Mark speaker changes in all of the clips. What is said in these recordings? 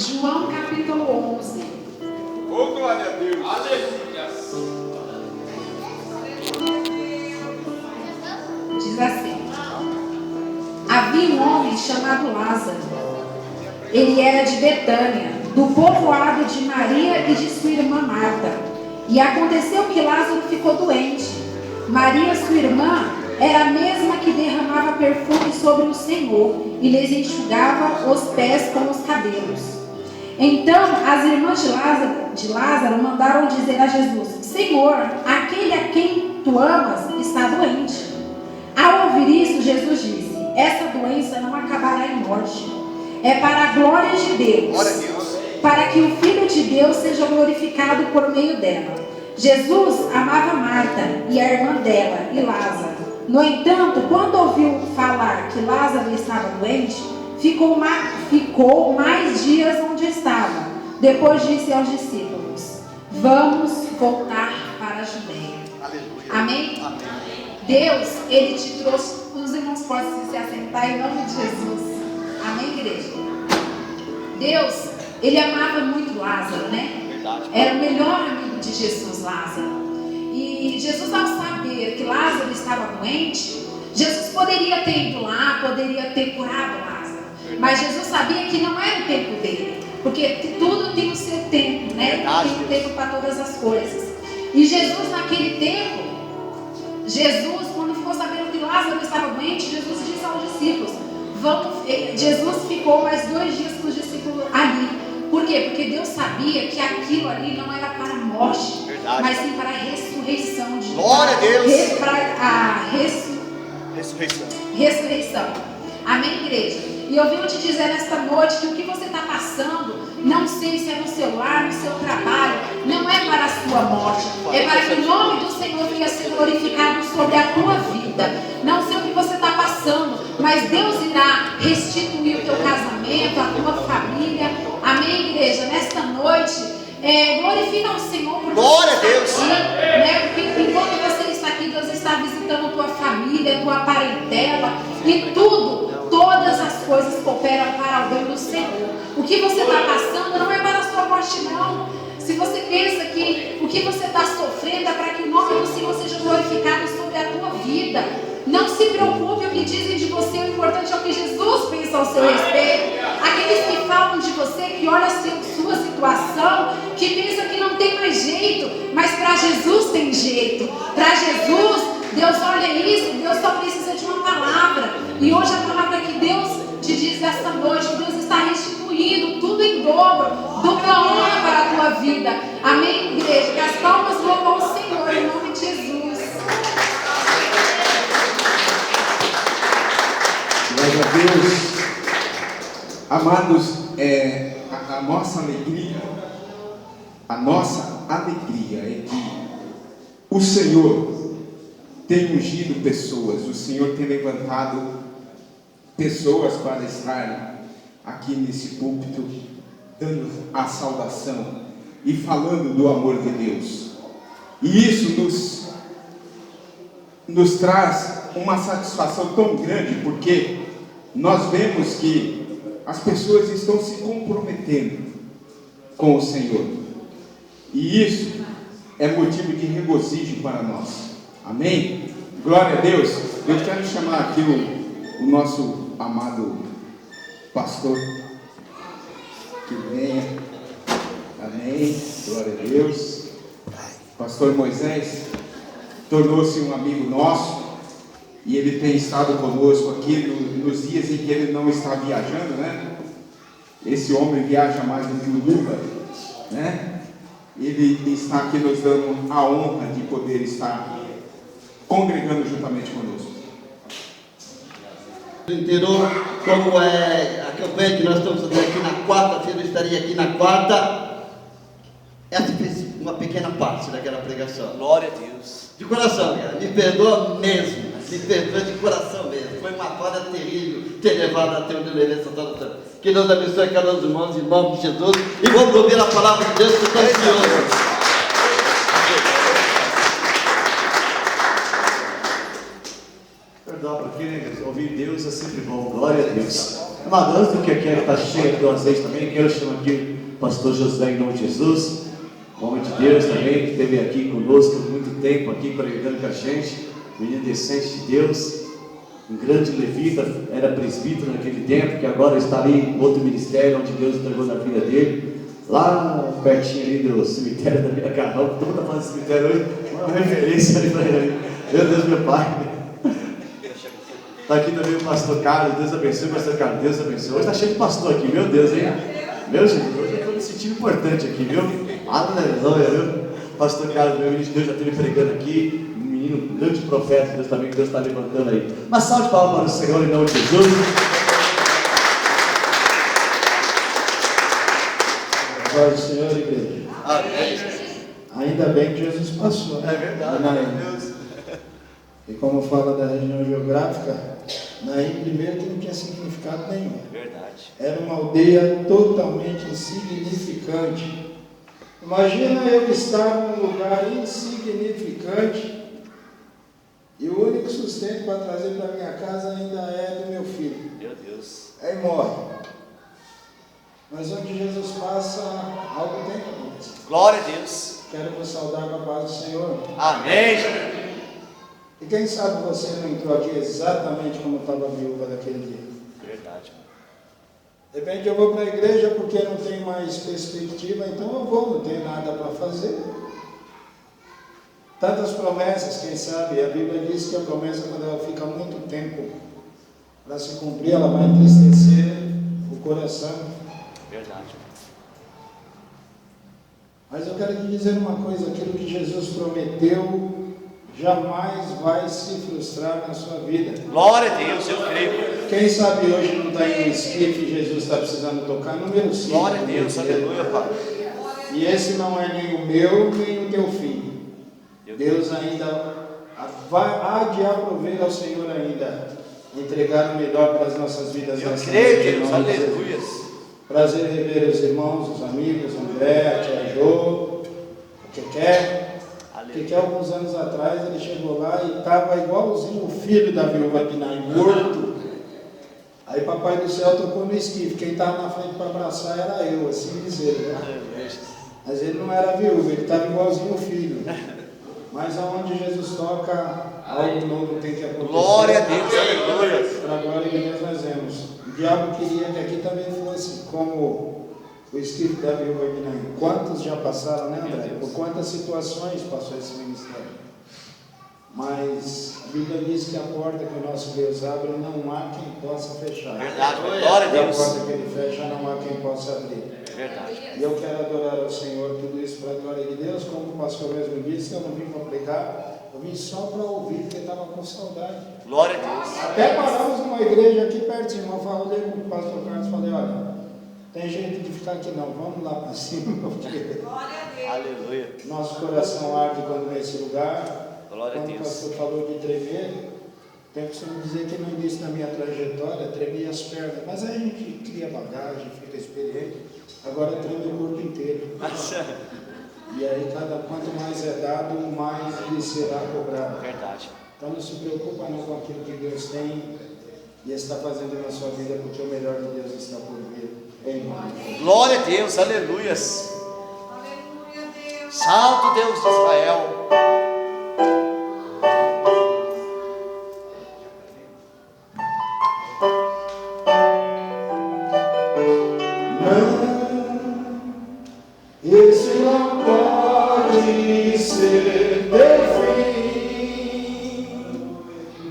Speaker 1: João capítulo 11.
Speaker 2: Oh, glória a Deus.
Speaker 3: Aleluia.
Speaker 1: Diz assim: havia um homem chamado Lázaro. Ele era de Betânia, do povoado de Maria e de sua irmã Marta. E aconteceu que Lázaro ficou doente. Maria, sua irmã, era a mesma que derramava perfume sobre o Senhor e lhes enxugava os pés com os cabelos. Então as irmãs de Lázaro mandaram dizer a Jesus: Senhor, aquele a quem tu amas está doente. Ao ouvir isso, Jesus disse: essa doença não acabará em morte. É para a glória de Deus, para que o Filho de Deus seja glorificado por meio dela. Jesus amava Marta e a irmã dela e Lázaro. No entanto, quando ouviu falar que Lázaro estava doente, ficou mais dias onde estava. Depois disse aos discípulos: vamos voltar para a Judeia. Amém?
Speaker 2: Amém.
Speaker 1: Deus, Ele te trouxe. Os irmãos podem se assentar em nome de Jesus. Amém, igreja? Deus, Ele amava muito Lázaro, né?
Speaker 2: Verdade.
Speaker 1: Era o melhor amigo de Jesus, Lázaro. E Jesus, ao saber que Lázaro estava doente, Jesus poderia ter ido lá, poderia ter curado Lázaro. Mas Jesus sabia que não era o tempo dele, porque tudo tem o seu tempo, né?
Speaker 2: Verdade,
Speaker 1: tem um tempo para todas as coisas. E Jesus, naquele tempo, quando ficou sabendo que Lázaro estava doente, Jesus disse aos discípulos: Jesus ficou mais 2 dias com os discípulos ali. Por quê? Porque Deus sabia que aquilo ali não era para a morte,
Speaker 2: verdade,
Speaker 1: mas sim para a ressurreição de
Speaker 2: glória a Deus.
Speaker 1: Para a
Speaker 2: Ressurreição.
Speaker 1: Amém, igreja? E eu venho te dizer nesta noite que o que você está passando, não sei se é no seu lar, no seu trabalho, não é para a sua morte, é para que o nome do Senhor venha ser glorificado sobre a tua vida. Não sei o que você está passando, mas Deus irá restituir o teu casamento, a tua família. Amém, igreja? Nesta noite, glorifica o Senhor por
Speaker 2: glória a Deus.
Speaker 1: Aqui, né? Porque enquanto você está aqui, Deus está visitando tua família, tua parentela e todas as coisas cooperam para o bem do Senhor. O que você está passando não é para a sua morte, não. Se você pensa que o que você está sofrendo é para que o nome do Senhor seja glorificado sobre a tua vida, não se preocupe o que dizem de você. O importante é o que Jesus pensa ao seu respeito. Aqueles que falam de você, que olham a sua situação, que pensam que não tem mais jeito, mas para Jesus tem jeito. Para Jesus, Deus olha isso, Deus só precisa de uma palavra. E hoje a palavra que Deus te diz nesta noite, que Deus está restituindo tudo em dobro, dupla honra para a tua vida. Amém, igreja? Que as palmas louvam o Senhor em nome de Jesus.
Speaker 4: Glória a Deus. Amados, a nossa alegria é que o Senhor tem ungido pessoas, o Senhor tem levantado pessoas para estarem aqui nesse púlpito, dando a saudação e falando do amor de Deus. E isso nos traz uma satisfação tão grande, porque nós vemos que as pessoas estão se comprometendo com o Senhor, e isso é motivo de regozijo para nós. Amém? Glória a Deus. Eu quero chamar aqui o nosso amado pastor que venha. Amém? Glória a Deus. Pastor Moisés tornou-se um amigo nosso, e ele tem estado conosco aqui nos dias em que ele não está viajando, né? Esse homem viaja mais do que o Lula, né? Ele está aqui nos dando a honra de poder estar congregando juntamente conosco.
Speaker 5: Inteiro, como é a campanha que nós estamos fazendo aqui na quarta-feira, eu estaria aqui na quarta. Essa fez uma pequena parte daquela pregação.
Speaker 2: Glória a Deus.
Speaker 5: De coração, cara, me perdoa mesmo. Me perdoa de coração mesmo. Foi uma falha terrível ter levado até onde eu levei essa adoração. Que Deus abençoe cada um dos irmãos, em nome de Jesus. E vamos ouvir a palavra de Deus que está ansioso.
Speaker 6: Perdão, porque ouvir Deus é sempre bom. Glória a Deus.
Speaker 3: Amado, antes do que aqui está cheio do azeite também, quero chamar aqui o pastor José em nome de Jesus, homem de Deus também, que esteve aqui conosco há muito tempo, aqui pregando com a gente, menino decente de Deus, um grande levita, era presbítero naquele tempo, que agora está ali em outro ministério, onde Deus entregou na vida dele, lá pertinho ali do cemitério da minha Carrão, todo mundo está falando de cemitério hoje, uma referência ali para ele, meu Deus, meu Pai. Está aqui também o pastor Carlos, Deus abençoe, pastor Carlos, Deus abençoe. Hoje está cheio de pastor aqui, meu Deus, hein? Meu Jesus, hoje eu estou me sentindo importante aqui, viu? Aleluia, viu? Pastor Carlos, meu menino de Deus, já esteve pregando aqui, um menino, um grande profeta, Deus também, que Deus está levantando aí. Uma salva de palmas para o Senhor em nome de Jesus.
Speaker 6: Glória ao Senhor, igreja.
Speaker 5: Amém.
Speaker 6: Ainda bem que Jesus passou, né?
Speaker 5: É verdade, meu Deus.
Speaker 6: E como fala da região geográfica, Naim primeiro que não tinha significado nenhum.
Speaker 5: Verdade.
Speaker 6: Era uma aldeia totalmente insignificante. Imagina eu estar num lugar insignificante e o único sustento para trazer para minha casa ainda é do meu filho.
Speaker 5: Meu Deus.
Speaker 6: Aí morre. Mas onde Jesus passa, algo tem que acontecer.
Speaker 5: Glória a Deus.
Speaker 6: Quero vos saudar com a paz do Senhor.
Speaker 5: Amém.
Speaker 6: E quem sabe você não entrou aqui exatamente como estava a viúva daquele dia.
Speaker 5: Verdade.
Speaker 6: De repente eu vou para a igreja porque não tem mais perspectiva, então eu vou, não tenho nada para fazer. Tantas promessas, quem sabe, a Bíblia diz que a promessa, quando ela fica muito tempo para se cumprir, ela vai entristecer o coração.
Speaker 5: Verdade.
Speaker 6: Mas eu quero te dizer uma coisa, aquilo que Jesus prometeu jamais vai se frustrar na sua vida.
Speaker 5: Glória a Deus, eu creio.
Speaker 6: Quem sabe hoje não está em um esquife e Jesus está precisando tocar número 5.
Speaker 5: Glória a Deus, aleluia, Pai.
Speaker 6: E esse não é nem o meu, nem o teu filho. Deus ainda há de aprover ao Senhor ainda entregar o melhor para as nossas vidas.
Speaker 5: Eu creio, Deus, aleluia.
Speaker 6: Prazer em rever os irmãos, os amigos, André, a tia Jo, o Keké. Porque alguns anos atrás ele chegou lá e estava igualzinho o filho da viúva de Naim, morto. Aí papai do céu tocou no esquife, quem estava na frente para abraçar era eu, assim dizer, né? Mas ele não era viúvo, ele estava igualzinho o filho. Mas aonde Jesus toca, algo novo tem que acontecer.
Speaker 5: Glória a Deus, aleluia.
Speaker 6: Para a glória de Deus nós vemos. O diabo queria que aqui também fosse como o esquife da viúva de Naim. Quantos já passaram, né, André? Por quantas situações passou esse ministério? Mas a Bíblia diz que a porta que o nosso Deus abre, não há quem possa fechar.
Speaker 5: Verdade, glória a
Speaker 6: E a
Speaker 5: Deus.
Speaker 6: porta que ele fecha, não há quem possa abrir.
Speaker 5: Verdade.
Speaker 6: E eu quero adorar ao Senhor, tudo isso para a glória de Deus. Como o pastor mesmo disse, eu não vim para pregar, eu vim só para ouvir, porque estava com saudade.
Speaker 5: Glória a Deus.
Speaker 6: Até paramos numa igreja aqui pertinho. Eu falei com o pastor Carlos, falei, olha, tem jeito de ficar aqui não, vamos lá para cima, porque
Speaker 5: Aleluia.
Speaker 6: nosso coração arde quando nesse lugar.
Speaker 5: Glória a
Speaker 6: Quando o
Speaker 5: Deus.
Speaker 6: pastor falou de tremer, tenho que dizer que no início da minha trajetória, tremia as pernas, mas aí a gente cria bagagem, fica experiente, agora treme o corpo inteiro. E aí, quanto mais é dado, mais lhe será cobrado.
Speaker 5: Verdade.
Speaker 6: Então não se preocupa não com aquilo que Deus tem e está fazendo na sua vida, porque o melhor de Deus está por vir. Em nome de Jesus.
Speaker 5: Glória a Deus, aleluias. Santo Deus de Israel.
Speaker 6: Esse não pode ser teu fim,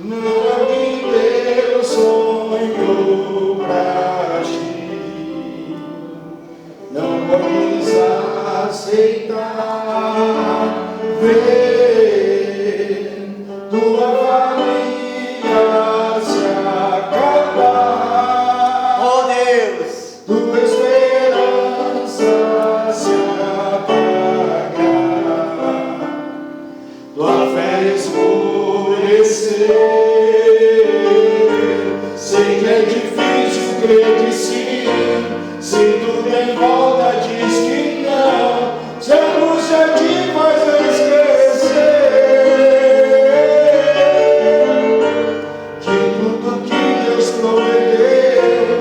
Speaker 6: não me deu sonho pra ti, não podes aceitar ver tua família se acabar.
Speaker 5: Oh Deus.
Speaker 6: Tua esperança se apagar, tua fé escurecer. Sei que é difícil crer que sim, se tudo em volta diz que não, se a angústia te faz esquecer que tudo que Deus prometeu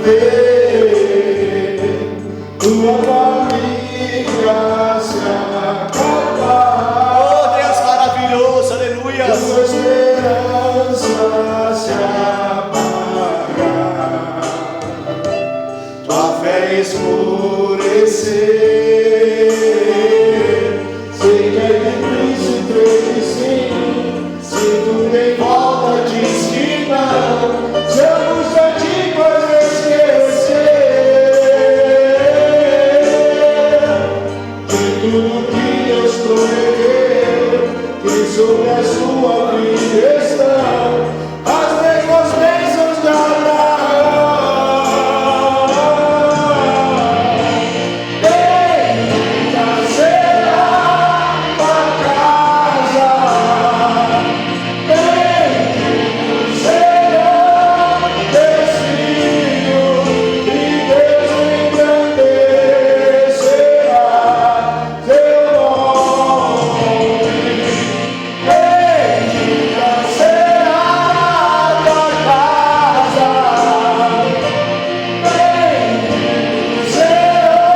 Speaker 6: ver tua família se acabar.
Speaker 3: Oh Deus maravilhoso, aleluia.
Speaker 6: Tua esperança se apagar, tua fé escurecer. Sei que é difícil ter sim, se tudo em volta diz que não. Se eu buscar te fazer esquecer de tudo que Deus prometeu, que sobre a sua vida estão as mesmas bênçãos da bendita será tua casa, benditos serão teus filhos, e Deus engrandecerá teu nome. Bendita será tua casa, benditos serão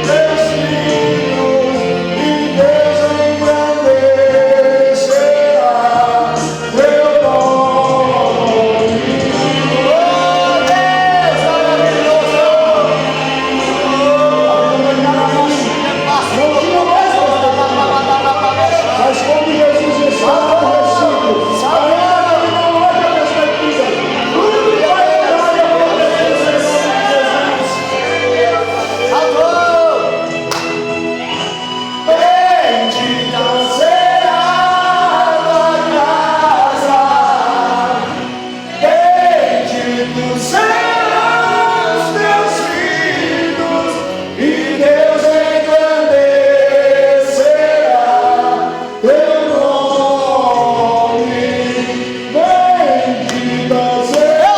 Speaker 6: teus filhos, e Deus engrandecerá teu nome. Mas quando Jesus está aborrecido, a glória não olha para as mentiras. Tudo vai entrar e acontecer em bendita será tua casa, benditos serão os teus filhos, e Deus engrandecerá teu nome. Bendita será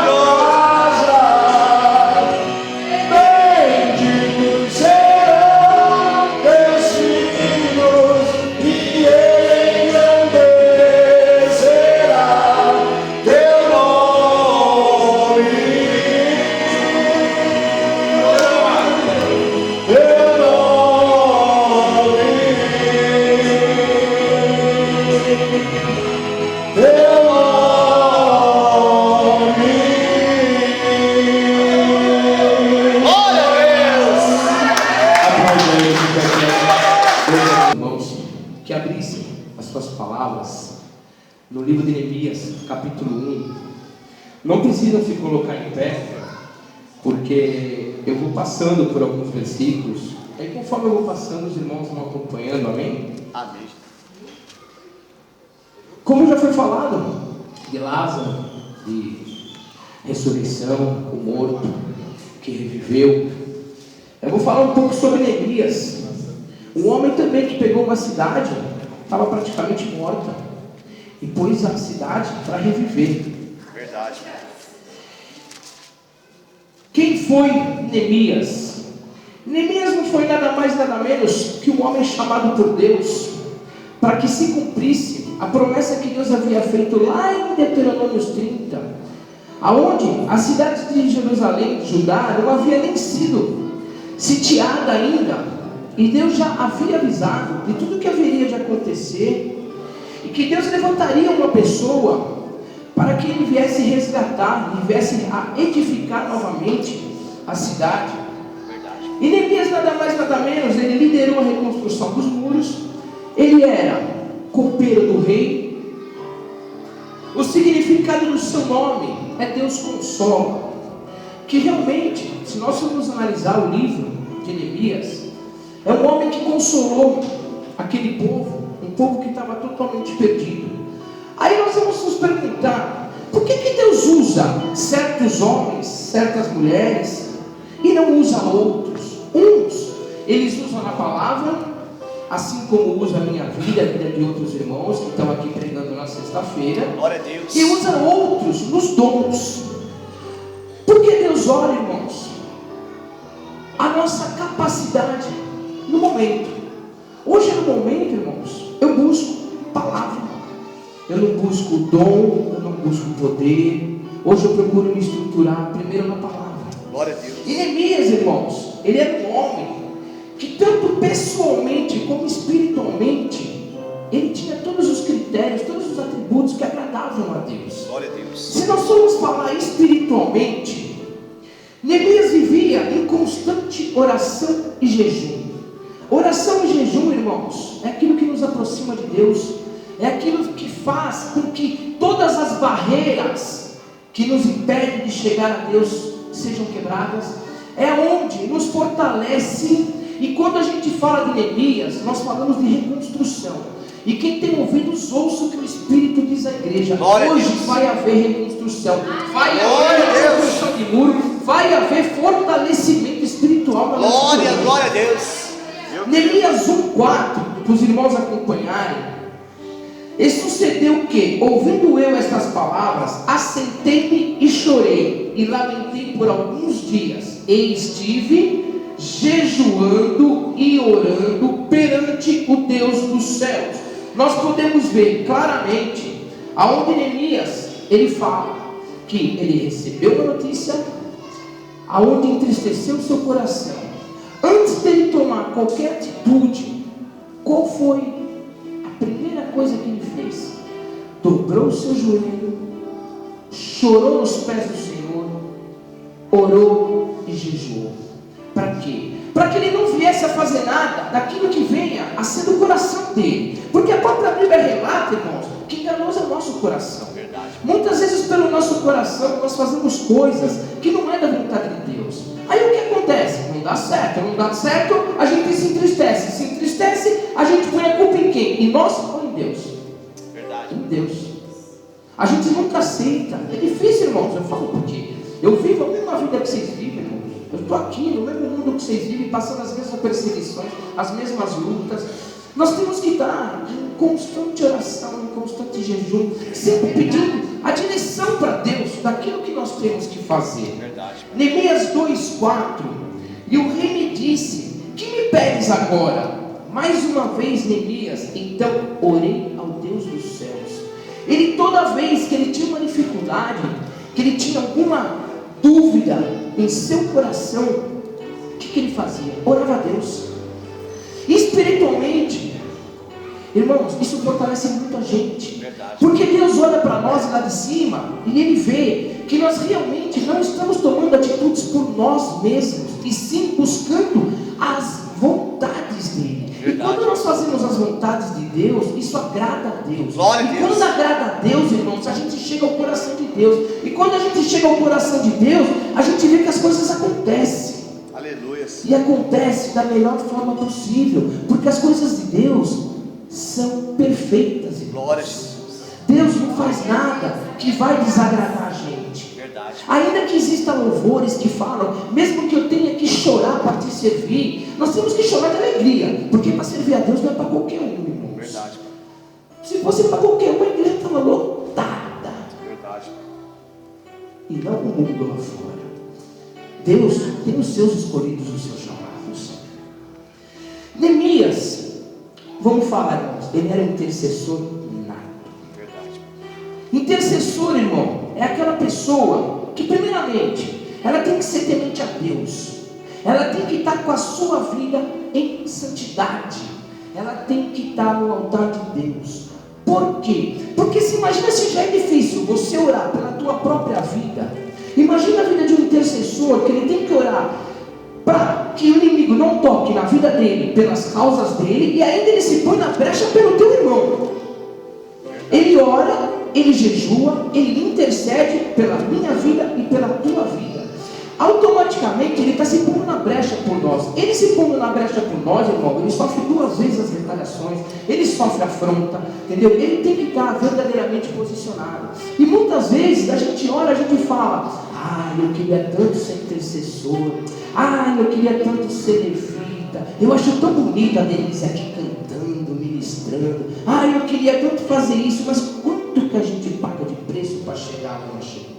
Speaker 6: tua casa, benditos serão teus filhos, e Ele engrandecerá teu nome. Teu nome. Glória a Deus.
Speaker 7: Irmãos, que abrissem as suas palavras no livro de Neemias, capítulo 1. Não precisam se colocar em pé, porque eu vou passando por alguns versículos, e conforme eu vou passando, os irmãos vão acompanhando, amém?
Speaker 3: Amém.
Speaker 7: Como já foi falado de Lázaro, de ressurreição, o morto que reviveu, eu vou falar um pouco sobre Neemias, um homem também que pegou uma cidade, estava praticamente morta, e pôs a cidade para reviver.
Speaker 3: Verdade.
Speaker 7: Quem foi Neemias? Neemias não foi nada mais nada menos que um homem chamado por Deus para que se cumprisse a promessa que Deus havia feito lá em Deuteronômio 30, aonde a cidade de Jerusalém, de Judá, não havia nem sido sitiada ainda, e Deus já havia avisado de tudo que haveria de acontecer, e que Deus levantaria uma pessoa para que ele viesse resgatar, e viesse a edificar novamente a cidade. E Neemias nada mais nada menos, ele liderou a reconstrução dos muros, ele era copeiro do rei. O significado do seu nome é Deus consola, que realmente, se nós formos analisar o livro de Neemias, é um homem que consolou aquele povo, um povo que estava totalmente perdido. Aí nós vamos nos perguntar, por que Deus usa certos homens, certas mulheres, e não usa outros? Uns, eles usam na palavra, assim como usa a minha vida, a vida de outros irmãos que estão aqui pregando na sexta-feira,
Speaker 3: Glória a Deus.
Speaker 7: e usa outros nos dons. Por que Deus olha, irmãos? A nossa capacidade no momento. Hoje no momento, irmãos, eu busco palavra, eu não busco dom, eu não busco poder, hoje eu procuro me estruturar primeiro na palavra.
Speaker 5: Glória a Deus.
Speaker 7: E Neemias, irmãos, ele era um homem que tanto pessoalmente como espiritualmente, ele tinha todos os critérios, todos os atributos que agradavam a Deus.
Speaker 5: Glória a Deus.
Speaker 7: Se nós formos falar espiritualmente, Neemias vivia em constante oração e jejum. Oração e jejum, irmãos, é aquilo que nos aproxima de Deus, é aquilo que faz com que todas as barreiras que nos impedem de chegar a Deus sejam quebradas, é onde nos fortalece. E quando a gente fala de Neemias, nós falamos de reconstrução. E quem tem ouvidos, ouça o que o Espírito diz à igreja.
Speaker 5: Glória
Speaker 7: hoje
Speaker 5: a Deus.
Speaker 7: vai haver reconstrução, vai
Speaker 5: Glória
Speaker 7: haver
Speaker 5: a Deus.
Speaker 7: reconstrução de muro, vai haver fortalecimento espiritual na nossa
Speaker 5: Glória,
Speaker 7: vida.
Speaker 5: glória a Deus.
Speaker 7: Neemias 1,4, para os irmãos acompanharem. E sucedeu que, ouvindo eu estas palavras, assentei-me e chorei, e lamentei por alguns dias, e estive jejuando e orando perante o Deus dos céus. Nós podemos ver claramente, aonde Neemias, ele fala, que ele recebeu uma notícia, aonde entristeceu o seu coração. Antes dele tomar qualquer atitude, qual foi a primeira coisa que ele fez? Dobrou o seu joelho, chorou nos pés do Senhor, orou e jejuou. Para quê? Para que ele não viesse a fazer nada daquilo que venha a ser do coração dele. Porque a própria Bíblia relata, irmãos, que enganoso é o nosso coração.
Speaker 5: Verdade.
Speaker 7: Muitas vezes pelo nosso coração nós fazemos coisas que não é da vontade de Deus. Aí o que acontece? Não dá certo, a gente se entristece, a gente põe a culpa em quem? Em nós ou em Deus?
Speaker 5: Verdade.
Speaker 7: Em Deus. A gente nunca aceita. É difícil, irmãos, eu falo porque eu vivo a mesma vida que vocês vivem, irmãos. Eu estou aqui no mesmo mundo que vocês vivem, passando as mesmas perseguições, as mesmas lutas. Nós temos que estar em constante oração, em constante jejum, sempre pedindo a direção para Deus daquilo que nós temos que fazer.
Speaker 5: Verdade.
Speaker 7: Neemias 2,4. E o rei me disse: que me pedes agora? Mais uma vez, Neemias, então orei ao Deus dos céus. Ele, toda vez que ele tinha uma dificuldade, que ele tinha alguma dúvida em seu coração, o que ele fazia? Orava a Deus. Espiritualmente, irmãos, isso fortalece muito a gente.
Speaker 5: Verdade.
Speaker 7: Porque Deus olha para nós lá de cima e Ele vê que nós realmente não estamos tomando atitudes por nós mesmos, e sim buscando as vontades dEle.
Speaker 5: Verdade.
Speaker 7: E quando nós fazemos as vontades de Deus, isso agrada a Deus.
Speaker 5: Glória a
Speaker 7: E
Speaker 5: Deus.
Speaker 7: quando agrada a Deus, irmãos, a gente chega ao coração de Deus. E quando a gente chega ao coração de Deus, a gente vê que as coisas acontecem.
Speaker 5: Aleluia.
Speaker 7: E acontece da melhor forma possível, porque as coisas de Deus são perfeitas, irmãos.
Speaker 5: Glória a Jesus.
Speaker 7: Deus não faz nada que vai desagradar a gente.
Speaker 5: Verdade.
Speaker 7: Ainda que existam louvores que falam, mesmo que eu tenha que chorar para te servir, nós temos que chorar de alegria, porque para servir a Deus não é para qualquer um, irmãos.
Speaker 5: Verdade.
Speaker 7: Se fosse para qualquer um, a igreja estava lotada.
Speaker 5: Verdade.
Speaker 7: E não o mundo lá fora. Deus tem os seus escolhidos, os seus chamados. Neemias, vamos falar, irmãos, ele era um intercessor nato.
Speaker 5: Verdade.
Speaker 7: Intercessor, irmão, é aquela pessoa que, primeiramente, ela tem que ser temente a Deus. Ela tem que estar com a sua vida em santidade. Ela tem que estar no altar de Deus. Por quê? Porque se imagina se já é difícil você orar pela tua própria vida. Imagina a vida de um intercessor que ele tem que orar para que o inimigo não toque na vida dele, pelas causas dele, e ainda ele se põe na brecha pelo teu irmão. Ele ora, ele jejua, ele intercede pela minha vida e pela tua vida. Automaticamente ele está se pondo na brecha por nós. Ele se pondo na brecha por nós, irmão, ele sofre 2 vezes as retaliações, ele sofre afronta, entendeu? Ele tem que estar verdadeiramente posicionado. E muitas vezes a gente ora, a gente fala: eu queria tanto ser intercessor, eu queria tanto ser levita, eu acho tão bonita a Denise aqui cantando, ministrando, eu queria tanto fazer isso, mas quanto que a gente paga de preço para chegar onde nós chegamos?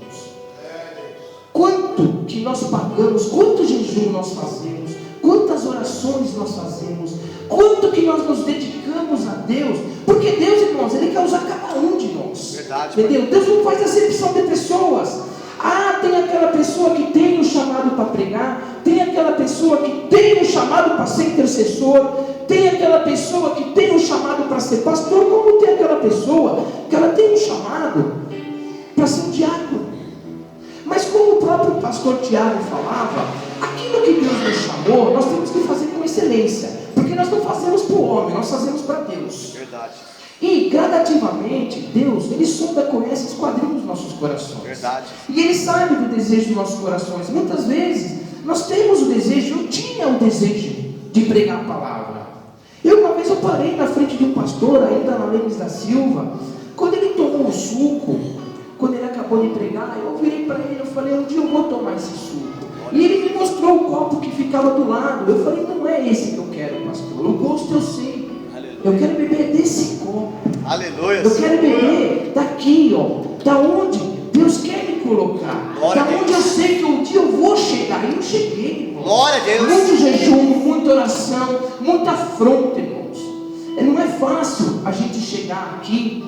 Speaker 7: Quanto que nós pagamos, quanto jejum nós fazemos, quantas orações nós fazemos, quanto que nós nos dedicamos a Deus, porque Deus, irmãos, Ele quer usar cada um de nós.
Speaker 5: Verdade.
Speaker 7: Entendeu? Deus não faz acepção de pessoas. pessoa que tem um chamado para ser intercessor, tem aquela pessoa que tem um chamado para ser pastor, como tem aquela pessoa que ela tem um chamado para ser um diácono. Mas como o próprio pastor Tiago falava, aquilo que Deus nos chamou, nós temos que fazer com excelência, porque nós não fazemos para o homem, nós fazemos para Deus.
Speaker 2: Verdade.
Speaker 7: E gradativamente, Deus, Ele sonda, conhece, esquadrinha os nossos corações.
Speaker 2: Verdade.
Speaker 7: E Ele sabe do desejo dos nossos corações. Muitas vezes, nós temos o desejo, eu tinha o desejo de pregar a palavra. Uma vez eu parei na frente de um pastor, ainda na Lemes da Silva, quando ele tomou o suco, quando ele acabou de pregar, eu virei para ele, eu falei, um dia eu vou tomar esse suco. E ele me mostrou o copo que ficava do lado. Eu falei, não é esse que eu quero, pastor. O gosto eu sei. Eu quero beber desse copo.
Speaker 2: Aleluia.
Speaker 7: Eu quero beber daqui, ó. Da onde Deus quer me colocar.
Speaker 2: Glória
Speaker 7: Da
Speaker 2: a
Speaker 7: onde
Speaker 2: Deus.
Speaker 7: eu sei que um dia eu vou chegar. E eu cheguei, irmão.
Speaker 2: Glória a Deus.
Speaker 7: Muito jejum, muita oração, muita afronta, irmãos. Não é fácil a gente chegar aqui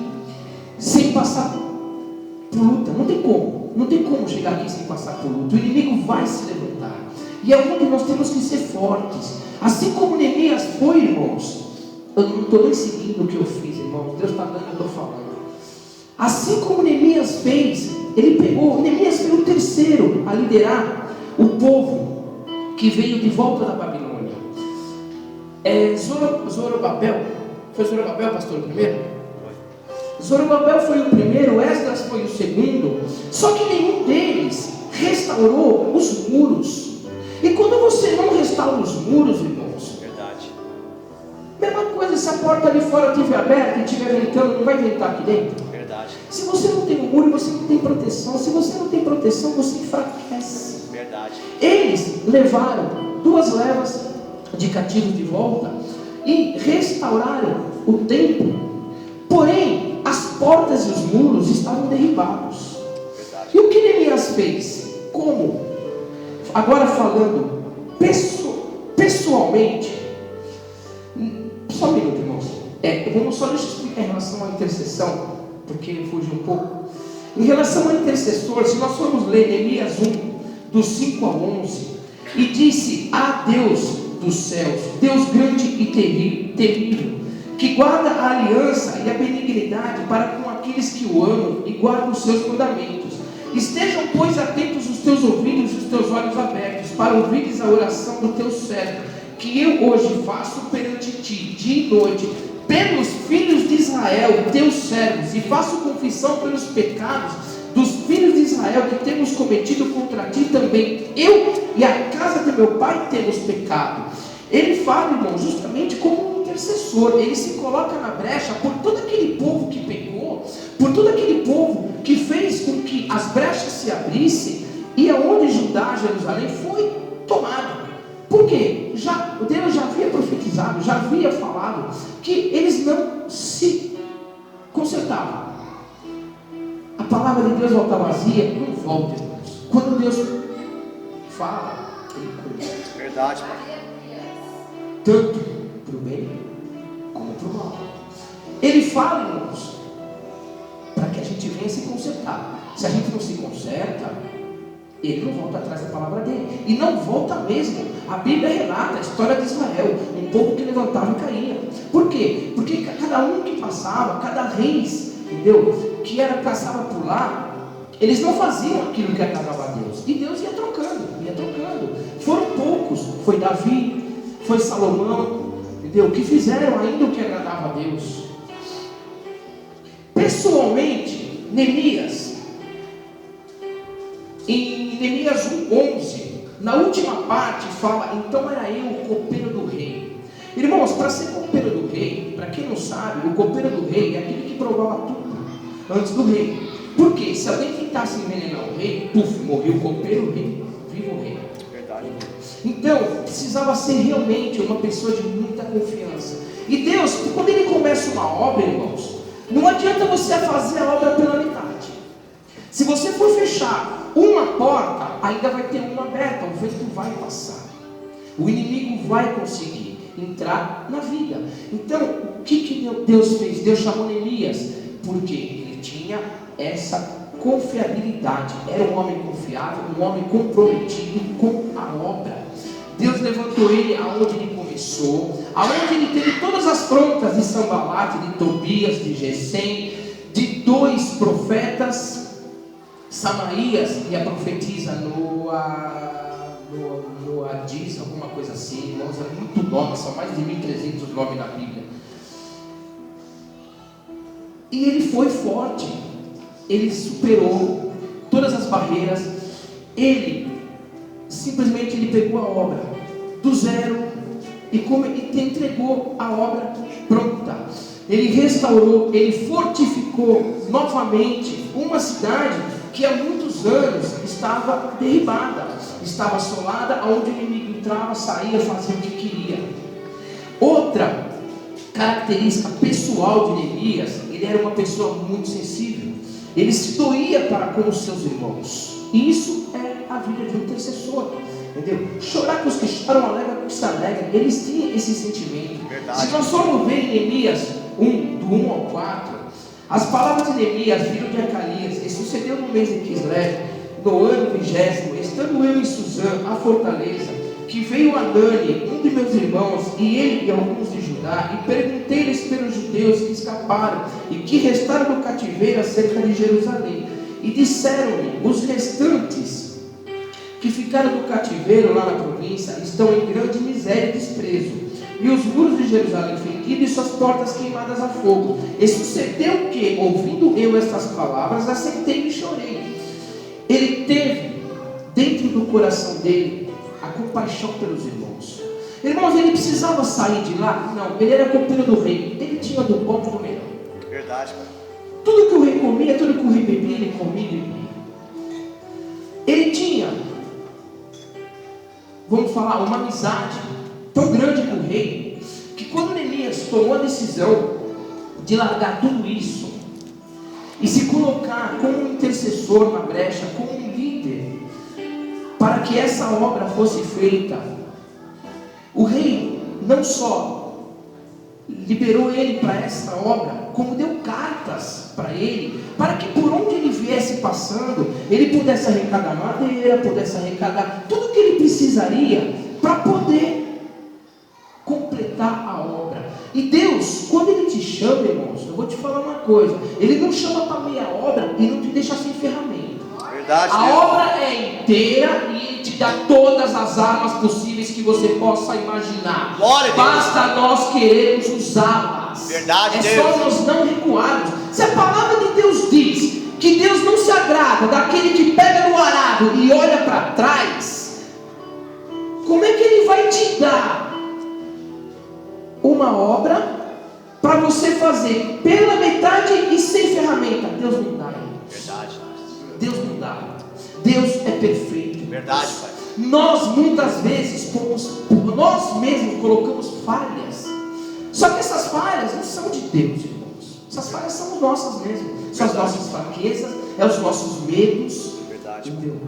Speaker 7: sem passar por luta. Não tem como. Não tem como chegar aqui sem passar por luta. O inimigo vai se levantar. E é onde nós temos que ser fortes. Assim como Neemias foi, irmãos. Eu não estou nem seguindo o que eu fiz, irmãos. Deus está dando o que eu estou falando. Assim como Neemias fez, Neemias foi o terceiro a liderar o povo que veio de volta da Babilônia. Zorobabel, foi Zorobabel, pastor, o primeiro? Zorobabel foi o primeiro, Esdras foi o segundo, só que nenhum deles restaurou os muros. E quando você não restaura os muros, irmãos,
Speaker 2: Verdade.
Speaker 7: mesma coisa, se a porta ali fora estiver aberta e estiver ventando, não vai ventar aqui dentro?
Speaker 2: Verdade.
Speaker 7: Se você não tem um muro, você não tem proteção. Se você não tem proteção, você enfraquece.
Speaker 2: Verdade.
Speaker 7: Eles levaram 2 levas de cativos de volta e restauraram o templo. Porém, as portas e os muros estavam derribados.
Speaker 2: Verdade.
Speaker 7: E o que Neemias fez? Como? Agora falando pessoalmente. Só um minuto, irmãos. Vamos só deixa eu explicar em relação à intercessão, porque fugiu um pouco. Em relação ao intercessor, se nós formos ler Neemias 1, do 5 ao 11, e disse: "Ah, Deus dos céus, Deus grande e terrível, que guarda a aliança e a benignidade para com aqueles que o amam e guardam os seus mandamentos. Estejam, pois, atentos os teus ouvidos e os teus olhos abertos, para ouvires a oração do teu servo, que eu hoje faço perante ti, dia e noite, pelos filhos de Israel, teus servos, e faço confissão pelos pecados dos filhos de Israel que temos cometido contra ti também. Eu e a casa de meu pai temos pecado." Ele fala, irmão, justamente como um intercessor. Ele se coloca na brecha por todo aquele povo que pecou, por todo aquele povo que fez com que as brechas se abrissem, e aonde Judá, Jerusalém, foi tomado. Por quê? Deus já havia profetizado, já havia falado que eles não se consertavam. A palavra de Deus volta vazia, não volta, irmãos. Quando Deus fala, Ele cumpre.
Speaker 2: Verdade, Pai.
Speaker 7: Tanto para o bem como para o mal. Ele fala, irmãos, para que a gente venha se consertar. Se a gente não se conserta, Ele não volta atrás da palavra dele. E não volta mesmo. A Bíblia relata a história de Israel, um povo que levantava e caía. Por quê? Porque cada um que passava, cada rei, entendeu? Que passava por lá, eles não faziam aquilo que agradava a Deus. E Deus ia trocando, ia trocando. Foram poucos, foi Davi, foi Salomão, entendeu? Que fizeram ainda o que agradava a Deus. Pessoalmente, Neemias, em Neemias 1:11, na última parte fala: "Então era eu o copeiro do rei." Irmãos, para ser copeiro do rei, para quem não sabe, o copeiro do rei é aquele que provava tudo antes do rei. Por quê? Se alguém tentasse envenenar o rei, morreu o copeiro, o rei, viva o rei.
Speaker 2: Verdade.
Speaker 7: Então, precisava ser realmente uma pessoa de muita confiança. E Deus, quando Ele começa uma obra, irmãos, não adianta você fazer a obra pela metade. Se você for fechar uma porta, ainda vai ter uma aberta, o vento vai passar. O inimigo vai conseguir entrar na vida. Então, o que Deus fez? Deus chamou Neemias, porque ele tinha essa confiabilidade. Era um homem confiável, um homem comprometido com a obra. Deus levantou ele aonde ele começou, aonde ele teve todas as fronteiras de Sambalate, de Tobias, de Gesem, de 2 profetas, Samaías e a profetisa Noadias, alguma coisa assim, irmãos, é muito nome, são mais de 1.300 nomes na Bíblia. E ele foi forte, ele superou todas as barreiras, ele simplesmente ele pegou a obra do zero e entregou a obra pronta. Ele restaurou, ele fortificou novamente uma cidade que há muitos anos estava derribada, estava assolada, onde o inimigo entrava, saía, fazia o que queria. Outra característica pessoal de Neemias, ele era uma pessoa muito sensível, ele se doía para com os seus irmãos, e isso é a vida de um intercessor, entendeu? Chorar com os que choram, alegra com os que se alegram. Eles tinham esse sentimento.
Speaker 2: Verdade.
Speaker 7: Se nós formos ver em Neemias 1, do 1 ao 4, as palavras de Neemias, filho de Acalias, que sucedeu no mês de Quisleve, no ano 20º, estando eu em Suzã, a fortaleza, que veio Anani, um de meus irmãos, e ele e alguns de Judá, e perguntei-lhes pelos judeus que escaparam e que restaram do cativeiro acerca de Jerusalém. E disseram-me, os restantes que ficaram do cativeiro lá na província estão em grande miséria e desprezo, e os muros de Jerusalém fendidos e suas portas queimadas a fogo. E sucedeu que, ouvindo eu estas palavras, assentei e chorei. Ele teve dentro do coração dele a compaixão pelos irmãos. Irmãos, ele precisava sair de lá? Não, ele era copeiro do rei, ele tinha do bom e do melhor.
Speaker 2: Verdade, pai.
Speaker 7: Tudo que o rei comia, tudo que o rei bebia, ele comia. Ele tinha, vamos falar, uma amizade tão grande com o rei, que quando Neemias tomou a decisão de largar tudo isso e se colocar como um intercessor na brecha, como um líder, para que essa obra fosse feita, o rei não só liberou ele para essa obra, como deu cartas para ele, para que por onde ele viesse passando, ele pudesse arrecadar madeira, pudesse arrecadar tudo que ele precisaria para poder completar a obra. E Deus, quando Ele te chama, irmãos, eu vou te falar uma coisa, Ele não chama para meia obra e não te deixa sem ferramenta.
Speaker 2: Verdade,
Speaker 7: A
Speaker 2: Deus.
Speaker 7: obra é inteira e Ele te dá todas as armas possíveis que você possa imaginar.
Speaker 2: Glória a Deus.
Speaker 7: Basta nós querermos usá-las.
Speaker 2: Verdade,
Speaker 7: é
Speaker 2: Deus.
Speaker 7: só nós não recuarmos. Se a palavra de Deus diz que Deus não se agrada daquele que pega no arado e olha para trás, como é que Ele vai te dar uma obra para você fazer pela metade e sem ferramenta? Deus não dá.
Speaker 2: Verdade.
Speaker 7: Deus não dá. Deus é perfeito.
Speaker 2: Verdade, pai.
Speaker 7: Nós muitas vezes nós mesmos colocamos falhas. Só que essas falhas não são de Deus, irmãos. Essas falhas são nossas mesmo. São as nossas fraquezas, é os nossos medos.
Speaker 2: Verdade.
Speaker 7: Entendeu?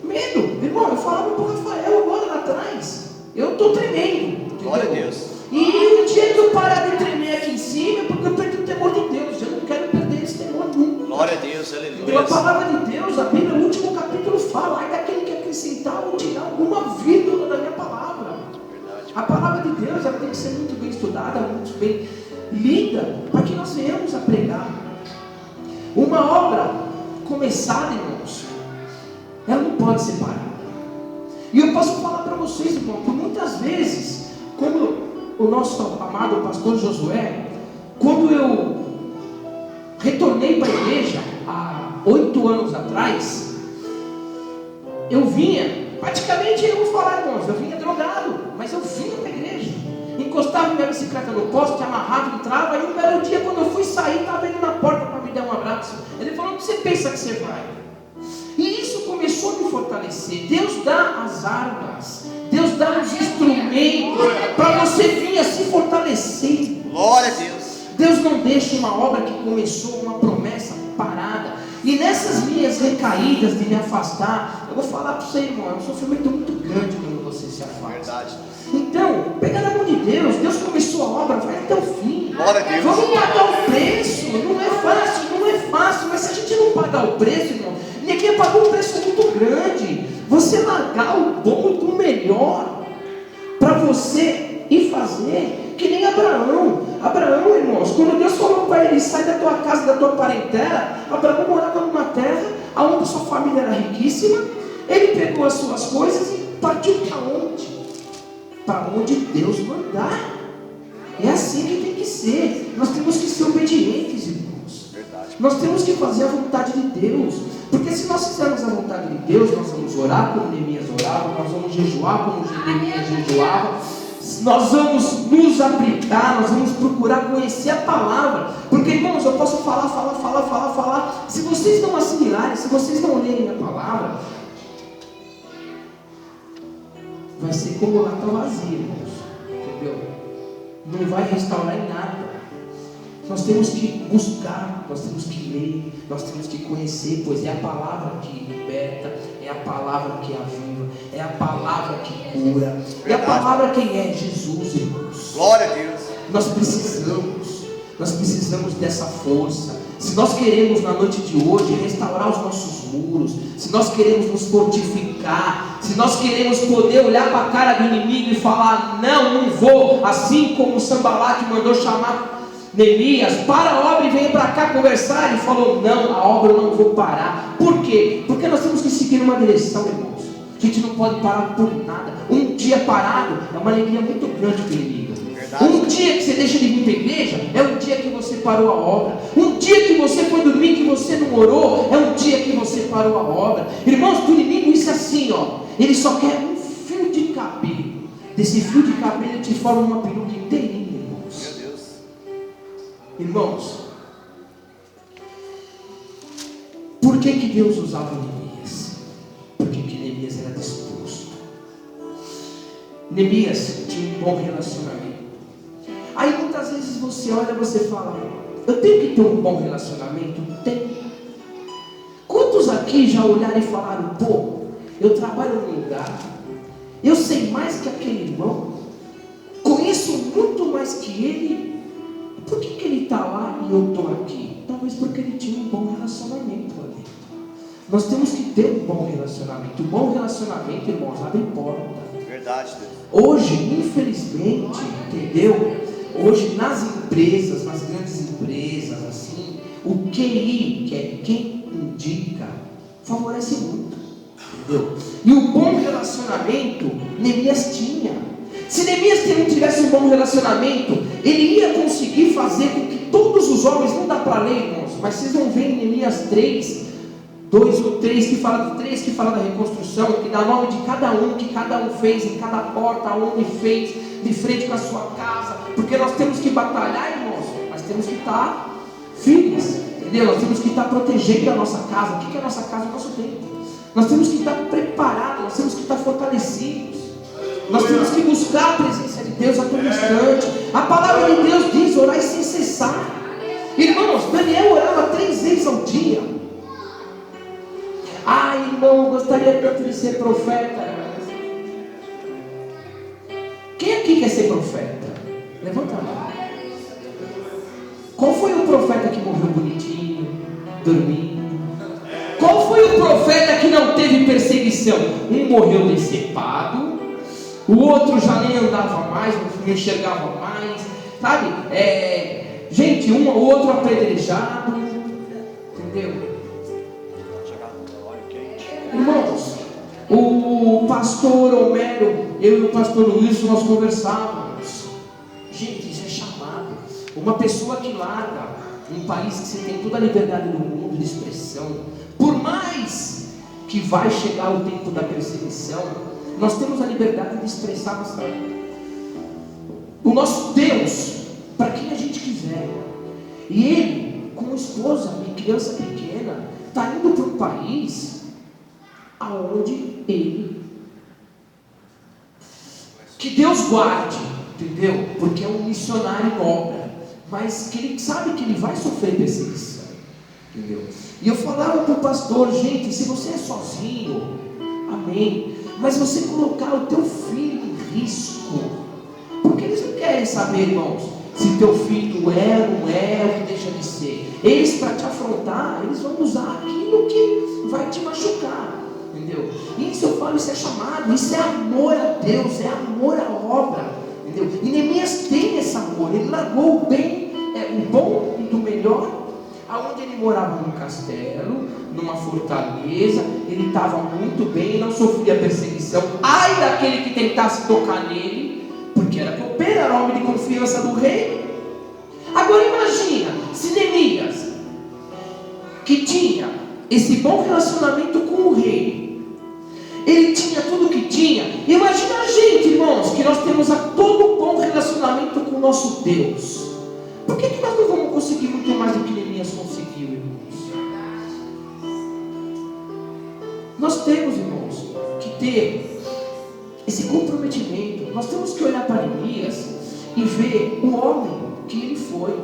Speaker 7: Medo, irmão, eu falava para o Rafael agora lá atrás. Eu estou tremendo. Entendeu?
Speaker 2: Glória a Deus.
Speaker 7: E o dia que eu parar de tremer aqui em cima é porque eu perdi o temor de Deus. Eu não quero perder esse temor nunca.
Speaker 2: Glória a Deus,
Speaker 7: Então a
Speaker 2: aleluia.
Speaker 7: palavra de Deus, a Bíblia, no último capítulo fala, ai daquele que acrescentar ou tirar alguma vírgula da minha palavra.
Speaker 2: Verdade.
Speaker 7: A palavra de Deus, ela tem que ser muito bem estudada, muito bem lida, para que nós venhamos a pregar. Uma obra começada, irmãos, ela não pode ser parada. E eu posso falar para vocês, irmão, por muitas vezes, como o nosso amado pastor Josué, quando eu retornei para a igreja há 8 anos atrás, eu vinha, praticamente eu vou falar, irmãos, eu vinha drogado, mas eu vinha para a igreja, encostava minha bicicleta no poste, amarrava, entrava, e um belo dia quando eu fui sair, estava ele na porta para me dar um abraço. Ele falou: onde você pensa que você vai? E isso começou a me fortalecer. Deus dá as armas, Deus dá os instrumentos para você vir a se fortalecer.
Speaker 2: Glória a Deus.
Speaker 7: Deus não deixa uma obra que começou, uma promessa parada. E nessas minhas recaídas de me afastar, eu vou falar para você, irmão, é um sofrimento muito grande quando você se afasta.
Speaker 2: Verdade.
Speaker 7: Então, pega na mão de Deus. Deus começou a obra, vai até o fim.
Speaker 2: Glória a Deus.
Speaker 7: Vamos pagar o preço. Não é fácil, não é fácil. Mas se a gente não pagar o preço, irmão, ninguém pagou um preço muito grande. Você largar o bom do melhor você ir fazer que nem Abraão. Abraão, irmãos, quando Deus falou para ele, sai da tua casa, da tua parentela, Abraão morava numa terra onde sua família era riquíssima. Ele pegou as suas coisas e partiu para onde? Para onde Deus mandar. É assim que tem que ser. Nós temos que ser obedientes, irmãos.
Speaker 2: Verdade.
Speaker 7: Nós temos que fazer a vontade de Deus. Porque se nós fizermos a vontade de Deus, nós vamos orar como Neemias orava, nós vamos jejuar como Neemias jejuava, nós vamos nos aplicar, nós vamos procurar conhecer a palavra. Porque, irmãos, eu posso falar. Se vocês não assimilarem, se vocês não lerem a palavra, vai ser como lata vazia, irmãos. Entendeu? Não vai restaurar em nada. Nós temos que buscar, nós temos que ler, nós temos que conhecer, pois é a palavra que liberta, é a palavra que aviva, é a palavra que cura, é a palavra quem é? Jesus, irmãos.
Speaker 2: Glória a Deus.
Speaker 7: Nós precisamos dessa força. Se nós queremos na noite de hoje restaurar os nossos muros, se nós queremos nos fortificar, se nós queremos poder olhar para a cara do inimigo e falar, não vou, assim como o Sanbalate mandou chamar Neemias, para a obra e venha para cá conversar. Ele falou, não, a obra eu não vou parar. Por quê? Porque nós temos que seguir uma direção, irmãos. A gente não pode parar por nada. Um dia parado é uma alegria muito grande para o inimigo. Um dia que você deixa de vir para a igreja é um dia que você parou a obra. Um dia que você foi dormir que você não orou é um dia que você parou a obra. Irmãos, do inimigo isso é assim, ó. Ele só quer um fio de cabelo. Desse fio de cabelo ele te forma uma peruca inteirinha, irmãos.
Speaker 2: Meu Deus.
Speaker 7: Irmãos, por que Deus usava Neemias? Porque Neemias era disposto. Neemias tinha um bom relacionamento. Aí muitas vezes você olha e você fala, eu tenho que ter um bom relacionamento? Tem. Quantos aqui já olharam e falaram, pô, eu trabalho num lugar, eu sei mais que aquele irmão, conheço muito mais que ele, por que ele está lá e eu estou aqui? Talvez porque ele tinha um bom relacionamento ali. Nós temos que ter um bom relacionamento. Um bom relacionamento, irmãos, abre porta.
Speaker 2: Verdade, Deus.
Speaker 7: Hoje, infelizmente, entendeu? Hoje nas empresas, nas grandes empresas, assim, o QI, que é quem indica, favorece muito, entendeu? E o bom relacionamento, Neemias tinha. Se Neemias não tivesse um bom relacionamento, ele ia conseguir fazer com que todos os homens, não dá para ler, irmãos, mas vocês vão ver em Neemias 3, 2 ou 3, que fala da reconstrução, que dá nome de cada um, que cada um fez em cada porta, onde fez, de frente com a sua casa, porque nós temos que batalhar, irmãos, nós temos que estar firmes, entendeu? Nós temos que estar protegendo a nossa casa. O que é a nossa casa? O nosso tempo. Nós temos que estar preparados, nós temos que estar fortalecidos, nós temos que buscar a presença de Deus a todo instante. A palavra de Deus diz, orai sem cessar. Irmãos, Daniel orava 3 vezes ao dia. Ah, irmão, gostaria tanto de ser profeta. Quem aqui quer ser profeta? Levanta a mão. Qual foi o profeta que morreu bonitinho, dormindo? Qual foi o profeta que não teve perseguição? Um morreu decepado, o outro já nem andava mais, não enxergava mais, sabe? O outro apedrejado, entendeu? Irmãos, o pastor Homero, eu e o pastor Wilson, nós conversávamos. Gente, isso é chamado. Uma pessoa que larga um país que você tem toda a liberdade do mundo de expressão, por mais que vai chegar o tempo da perseguição, nós temos a liberdade de expressar o nosso Deus para quem a gente quiser. E ele, com esposa e criança pequena, está indo para um país aonde ele, que Deus guarde, entendeu? Porque é um missionário em obra, mas que ele sabe que ele vai sofrer perseguição, entendeu? E eu falava para o pastor, gente, se você é sozinho, amém, mas você colocar o teu filho em risco, porque eles não querem saber, irmãos, se teu filho é ou não é, o que deixa de ser. Eles, para te afrontar, eles vão usar aquilo que vai te machucar. entendeu? Isso eu falo, isso é chamado, isso é amor a Deus, é amor à obra, entendeu? E Neemias tem esse amor, ele largou o bem, o bom do melhor, aonde ele morava num castelo, numa fortaleza, ele estava muito bem, não sofria perseguição. Ai daquele que tentasse tocar nele, porque era copeiro, era homem de confiança do rei. Agora imagina, se Neemias, que tinha esse bom relacionamento com o rei, ele tinha tudo que tinha. Imagina a gente, irmãos, que nós temos todo um bom relacionamento com o nosso Deus. Por que nós não vamos conseguir muito mais do que Neemias conseguiu, irmãos? Nós temos, irmãos, que ter esse comprometimento. Nós temos que olhar para Neemias e ver o homem que ele foi,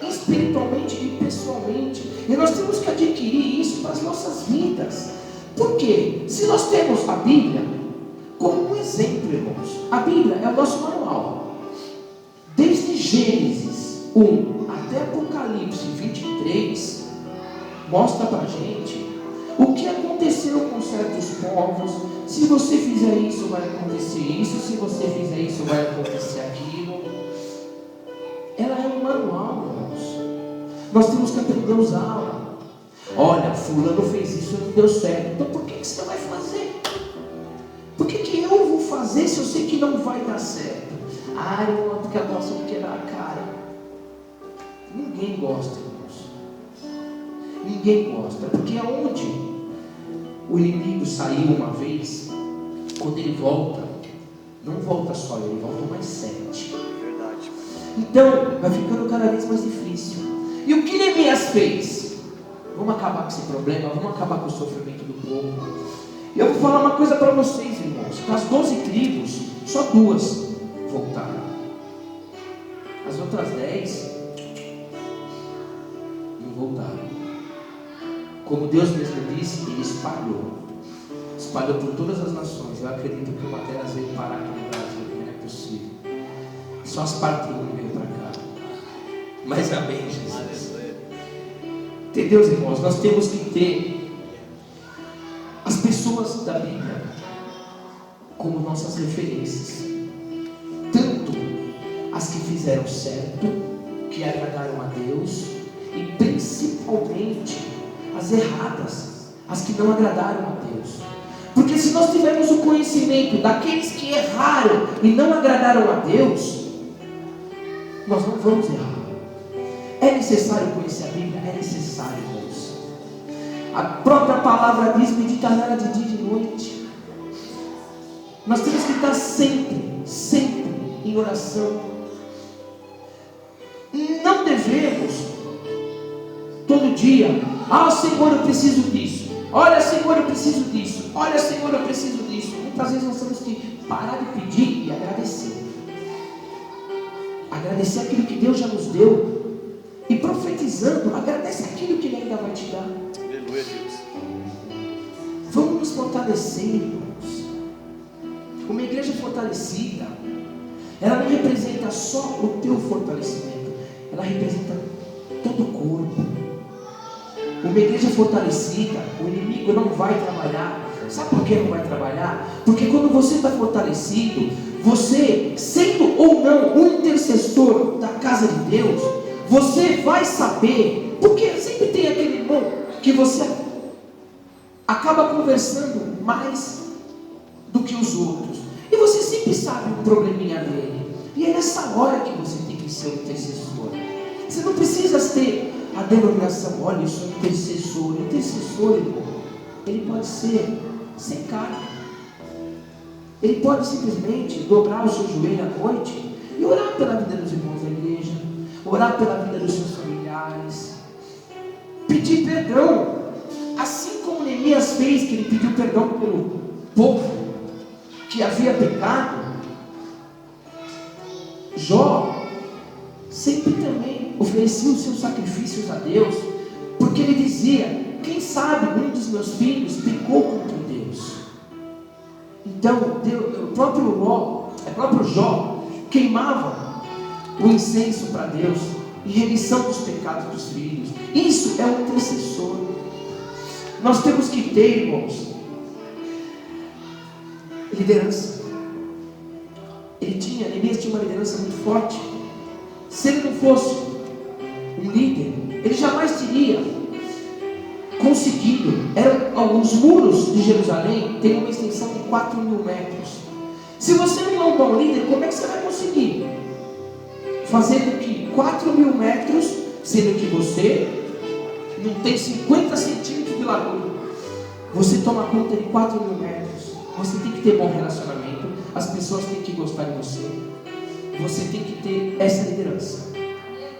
Speaker 7: espiritualmente e pessoalmente. E nós temos que adquirir isso para as nossas vidas. Por quê? Se nós temos a Bíblia como um exemplo, irmãos, a Bíblia é o nosso manual. Desde Gênesis 1 até Apocalipse 23, mostra para a gente o que aconteceu com certos povos. Se você fizer isso, vai acontecer isso. Se você fizer isso, vai acontecer aquilo. Ela é um manual, irmãos. Nós temos que aprender a usá-la. Olha, fulano fez isso e não deu certo. Então por que você vai fazer? Por que eu vou fazer se eu sei que não vai dar certo? Ah, irmão, porque eu gosto de quebrar a cara. Ninguém gosta, irmãos. Ninguém gosta. Porque aonde o inimigo saiu uma vez, quando ele volta, não volta só ele, volta mais 7.
Speaker 2: Verdade.
Speaker 7: Então, vai ficando cada vez mais difícil. E o que Neemias fez? Vamos acabar com esse problema, vamos acabar com o sofrimento do povo. E eu vou falar uma coisa para vocês, irmãos. Das 12 tribos, só 2 voltaram. As outras 10 não voltaram. Como Deus mesmo disse, ele espalhou. Espalhou por todas as nações. Eu acredito que uma delas veio parar aqui no Brasil, não é possível. Só as patrulhas veio para cá. Mas amém, Jesus. Entendeu, irmãos? Nós temos que ter as pessoas da Bíblia como nossas referências. Tanto as que fizeram certo, que agradaram a Deus, e principalmente as erradas, as que não agradaram a Deus. Porque se nós tivermos o conhecimento daqueles que erraram e não agradaram a Deus, nós não vamos errar. É necessário conhecer a Bíblia? É necessário, irmãos. A própria palavra diz: meditar nela de dia e de noite. Nós temos que estar sempre em oração. Não devemos todo dia: ah, Senhor, eu preciso disso. Olha, Senhor, eu preciso disso. Olha, Senhor, eu preciso disso. Muitas vezes nós temos que parar de pedir e agradecer. Agradecer aquilo que Deus já nos deu. E profetizando, agradece aquilo que Ele ainda vai te dar.
Speaker 2: Aleluia, Deus.
Speaker 7: Vamos nos fortalecer, irmãos. Uma igreja fortalecida, ela não representa só o teu fortalecimento, ela representa todo o corpo. Uma igreja fortalecida, o inimigo não vai trabalhar. Sabe por que não vai trabalhar? Porque quando você está fortalecido, você, sendo ou não um intercessor da casa de Deus, você vai saber, porque sempre tem aquele irmão que você acaba conversando mais do que os outros, e você sempre sabe um probleminha dele, e é nessa hora que você tem que ser um intercessor. Você não precisa ter a denominação: olha, eu sou intercessor. Intercessor, irmão, ele pode ser sem carne. Ele pode simplesmente dobrar o seu joelho à noite e orar pela vida dos irmãos da igreja, orar pela vida dos seus familiares, pedir perdão, assim como Neemias fez, que ele pediu perdão pelo povo que havia pecado. Jó sempre também oferecia os seus sacrifícios a Deus, porque ele dizia: quem sabe um dos meus filhos pecou contra Deus. Então o próprio Jó queimava o incenso para Deus em remissão dos pecados dos filhos. Isso é um intercessor. Nós temos que ter, irmãos, liderança. Neemias tinha uma liderança muito forte. Se ele não fosse um líder, ele jamais teria conseguido. Os muros de Jerusalém têm uma extensão de 4.000 metros. Se você não é um bom líder, como é que você vai conseguir fazer com que 4.000 metros, sendo que você não tem 50 centímetros de largura, você toma conta de 4.000 metros? Você tem que ter bom relacionamento, as pessoas têm que gostar de você, você tem que ter essa liderança.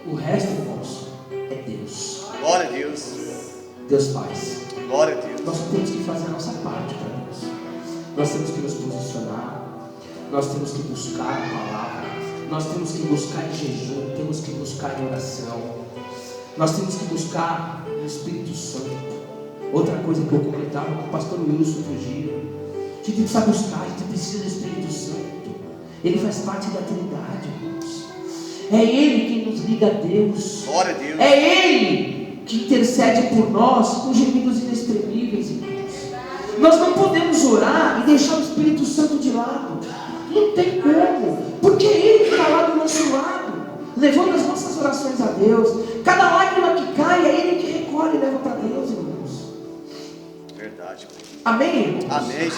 Speaker 7: O resto, irmãos, é Deus.
Speaker 2: Glória a Deus.
Speaker 7: Deus faz.
Speaker 2: Glória a Deus.
Speaker 7: Nós temos que fazer a nossa parte para Deus. Nós temos que nos posicionar, nós temos que buscar a palavra, nós temos que buscar em jejum, temos que buscar em oração, nós temos que buscar no Espírito Santo. Outra coisa que eu comentava com o pastor Wilson outro dia, a gente precisa buscar, a gente precisa do Espírito Santo. Ele faz parte da Trindade, irmãos. É Ele quem nos liga a Deus.
Speaker 2: Glória a Deus.
Speaker 7: É Ele que intercede por nós com gemidos inexprimíveis, irmãos. Nós não podemos orar e deixar o Espírito Santo de lado. Não tem como, porque é Ele que está lá do nosso lado, levando as nossas orações a Deus. Cada lágrima que cai, é Ele que recolhe e leva para Deus, irmãos.
Speaker 2: Verdade.
Speaker 7: Amém, irmãos?
Speaker 2: Amém.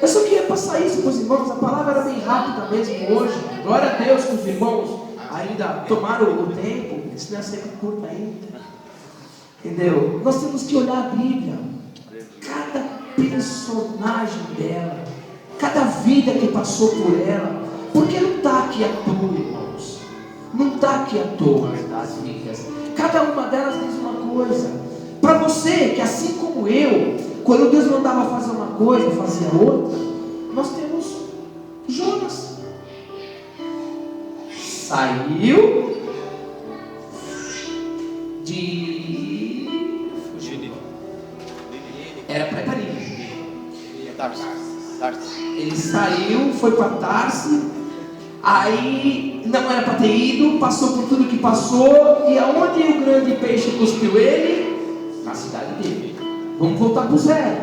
Speaker 7: Eu só queria passar isso para os irmãos. A palavra era bem rápida mesmo hoje. Glória a Deus que os irmãos ainda tomaram o tempo, senão é sempre curta ainda. Entendeu? Nós temos que olhar a Bíblia, cada personagem dela, cada vida que passou por ela, porque não está aqui à toa, irmãos. Não está aqui à toa as Bíblias. Cada uma delas diz uma coisa. Para você, que assim como eu, quando Deus mandava fazer uma coisa, fazia outra, nós temos Jonas. Saiu de... Era para Nínive. Ele saiu, foi para Tarse, aí não era para ter ido, passou por tudo que passou, e aonde o grande peixe cuspiu ele? Na cidade dele. Vamos voltar para o zero.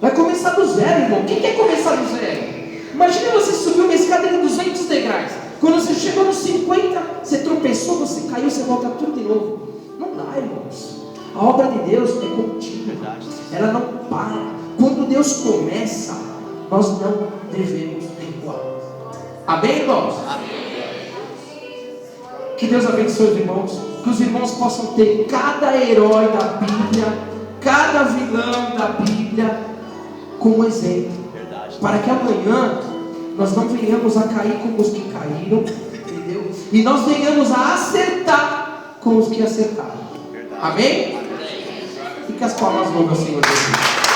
Speaker 7: Vai começar do zero, irmão. Quem quer começar do zero? Imagina você subir uma escada de 200 degraus. Quando você chegou nos 50, você tropeçou, você caiu, você volta tudo de novo. Não dá, irmãos. A obra de Deus é contínua. Ela não para. Quando Deus começa, nós não devemos recuar. Amém, irmãos? Amém. Que Deus abençoe os irmãos. Que os irmãos possam ter cada herói da Bíblia, cada vilão da Bíblia como exemplo.
Speaker 2: Verdade.
Speaker 7: Para que amanhã nós não venhamos a cair como os que caíram, entendeu? E nós venhamos a acertar com os que acertaram.
Speaker 2: Verdade.
Speaker 7: Amém? Fique as palmas longas, Senhor Jesus.